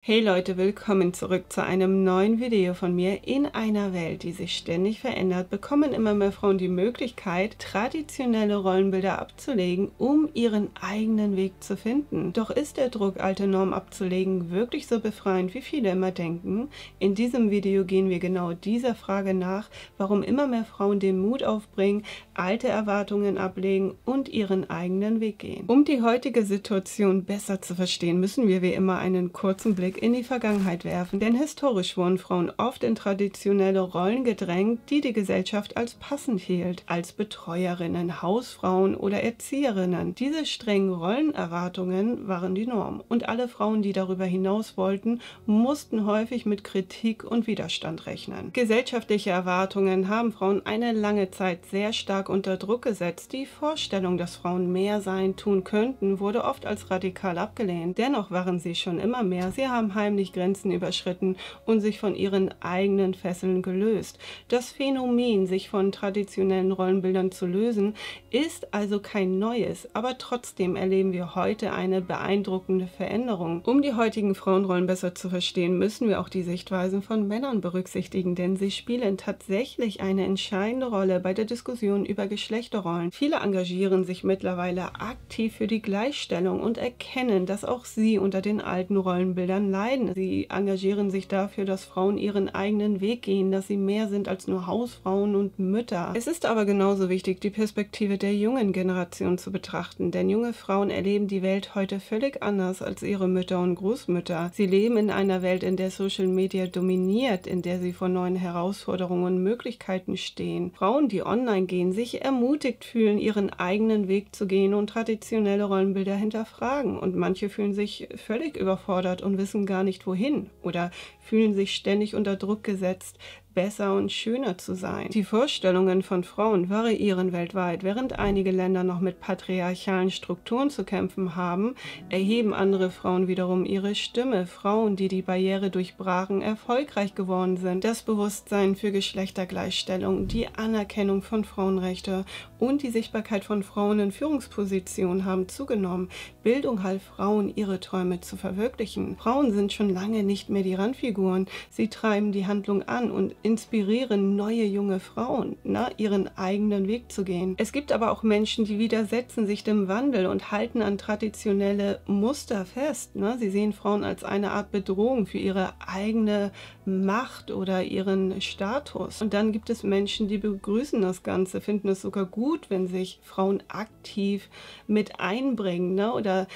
Hey Leute, willkommen zurück zu einem neuen Video von mir. In einer Welt, die sich ständig verändert, bekommen immer mehr Frauen die Möglichkeit, traditionelle Rollenbilder abzulegen, um ihren eigenen Weg zu finden. Doch ist der Druck, alte Normen abzulegen, wirklich so befreiend, wie viele immer denken? In diesem Video gehen wir genau dieser Frage nach, warum immer mehr Frauen den Mut aufbringen, alte Erwartungen ablegen und ihren eigenen Weg gehen. Um die heutige Situation besser zu verstehen, müssen wir wie immer einen kurzen Blick in die Vergangenheit werfen, denn historisch wurden Frauen oft in traditionelle Rollen gedrängt, die die Gesellschaft als passend hielt, als Betreuerinnen, Hausfrauen oder Erzieherinnen. Diese strengen Rollenerwartungen waren die Norm und alle Frauen, die darüber hinaus wollten, mussten häufig mit Kritik und Widerstand rechnen. Gesellschaftliche Erwartungen haben Frauen eine lange Zeit sehr stark unter Druck gesetzt. Die Vorstellung, dass Frauen mehr sein, tun könnten, wurde oft als radikal abgelehnt. Dennoch waren sie schon immer mehr. Sie haben heimlich Grenzen überschritten und sich von ihren eigenen Fesseln gelöst. Das Phänomen, sich von traditionellen Rollenbildern zu lösen, ist also kein neues, aber trotzdem erleben wir heute eine beeindruckende Veränderung. Um die heutigen Frauenrollen besser zu verstehen, müssen wir auch die Sichtweisen von Männern berücksichtigen, denn sie spielen tatsächlich eine entscheidende Rolle bei der Diskussion über Geschlechterrollen. Viele engagieren sich mittlerweile aktiv für die Gleichstellung und erkennen, dass auch sie unter den alten Rollenbildern leiden. Sie engagieren sich dafür, dass Frauen ihren eigenen Weg gehen, dass sie mehr sind als nur Hausfrauen und Mütter. Es ist aber genauso wichtig, die Perspektive der jungen Generation zu betrachten, denn junge Frauen erleben die Welt heute völlig anders als ihre Mütter und Großmütter. Sie leben in einer Welt, in der Social Media dominiert, in der sie vor neuen Herausforderungen und Möglichkeiten stehen. Frauen, die online gehen, sich ermutigt fühlen, ihren eigenen Weg zu gehen und traditionelle Rollenbilder hinterfragen. Und manche fühlen sich völlig überfordert und wissen gar nicht wohin oder fühlen sich ständig unter Druck gesetzt, besser und schöner zu sein. Die Vorstellungen von Frauen variieren weltweit. Während einige Länder noch mit patriarchalen Strukturen zu kämpfen haben, erheben andere Frauen wiederum ihre Stimme. Frauen, die die Barriere durchbrachen, erfolgreich geworden sind. Das Bewusstsein für Geschlechtergleichstellung, die Anerkennung von Frauenrechten und die Sichtbarkeit von Frauen in Führungspositionen haben zugenommen. Bildung half Frauen, ihre Träume zu verwirklichen. Frauen sind schon lange nicht mehr die Randfiguren. Sie treiben die Handlung an und inspirieren neue junge Frauen, ihren eigenen Weg zu gehen. Es gibt aber auch Menschen, die widersetzen sich dem Wandel und halten an traditionelle Muster fest. Sie sehen Frauen als eine Art Bedrohung für ihre eigene Macht oder ihren Status. Und dann gibt es Menschen, die begrüßen das Ganze, finden es sogar gut, wenn sich Frauen aktiv mit einbringen, oder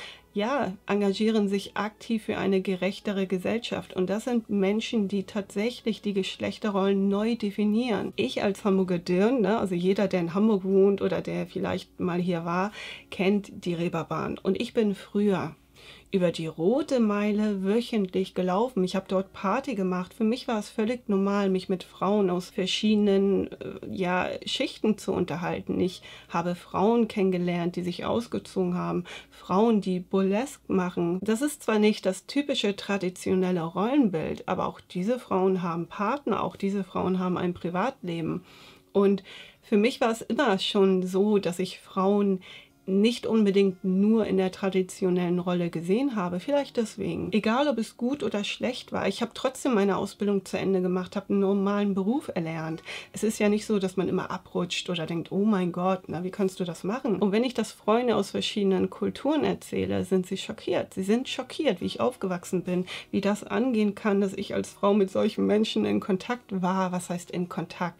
engagieren sich aktiv für eine gerechtere Gesellschaft. Und das sind Menschen, die tatsächlich die Geschlechterrollen neu definieren. Ich als Hamburger Dirn, also jeder, der in Hamburg wohnt oder der vielleicht mal hier war, kennt die Reeperbahn. Und ich bin früher über die Rote Meile wöchentlich gelaufen. Ich habe dort Party gemacht. Für mich war es völlig normal, mich mit Frauen aus verschiedenen Schichten zu unterhalten. Ich habe Frauen kennengelernt, die sich ausgezogen haben. Frauen, die Burlesque machen. Das ist zwar nicht das typische traditionelle Rollenbild, aber auch diese Frauen haben Partner, auch diese Frauen haben ein Privatleben. Und für mich war es immer schon so, dass ich Frauen nicht unbedingt nur in der traditionellen Rolle gesehen habe, vielleicht deswegen. Egal, ob es gut oder schlecht war, ich habe trotzdem meine Ausbildung zu Ende gemacht, habe einen normalen Beruf erlernt. Es ist ja nicht so, dass man immer abrutscht oder denkt, oh mein Gott, wie kannst du das machen? Und wenn ich das Freunde aus verschiedenen Kulturen erzähle, sind sie schockiert. Sie sind schockiert, wie ich aufgewachsen bin, wie das angehen kann, dass ich als Frau mit solchen Menschen in Kontakt war. Was heißt in Kontakt?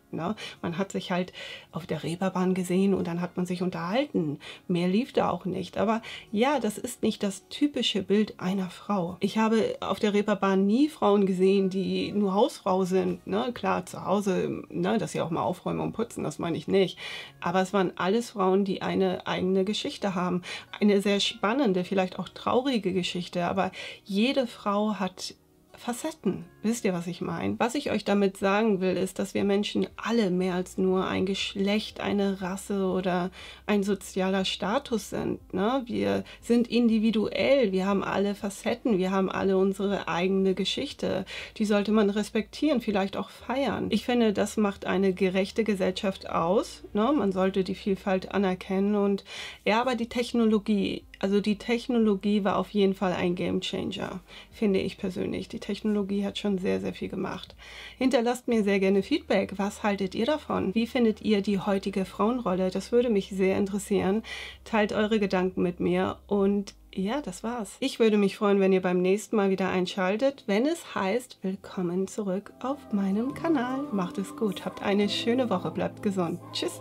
Man hat sich halt auf der Reeperbahn gesehen und dann hat man sich unterhalten. Mehr lief da auch nicht. Aber ja, das ist nicht das typische Bild einer Frau. Ich habe auf der Reeperbahn nie Frauen gesehen, die nur Hausfrau sind. Klar, zu Hause, dass sie auch mal aufräumen und putzen, das meine ich nicht. Aber es waren alles Frauen, die eine eigene Geschichte haben. Eine sehr spannende, vielleicht auch traurige Geschichte. Aber jede Frau hat Facetten. Wisst ihr, was ich meine? Was ich euch damit sagen will, ist, dass wir Menschen alle mehr als nur ein Geschlecht, eine Rasse oder ein sozialer Status sind. Wir sind individuell, wir haben alle Facetten, wir haben alle unsere eigene Geschichte. Die sollte man respektieren, vielleicht auch feiern. Ich finde, das macht eine gerechte Gesellschaft aus. Man sollte die Vielfalt anerkennen und aber die Technologie Also die Technologie war auf jeden Fall ein Gamechanger, finde ich persönlich. Die Technologie hat schon sehr, sehr viel gemacht. Hinterlasst mir sehr gerne Feedback. Was haltet ihr davon? Wie findet ihr die heutige Frauenrolle? Das würde mich sehr interessieren. Teilt eure Gedanken mit mir und ja, das war's. Ich würde mich freuen, wenn ihr beim nächsten Mal wieder einschaltet, wenn es heißt, willkommen zurück auf meinem Kanal. Macht es gut, habt eine schöne Woche, bleibt gesund. Tschüss.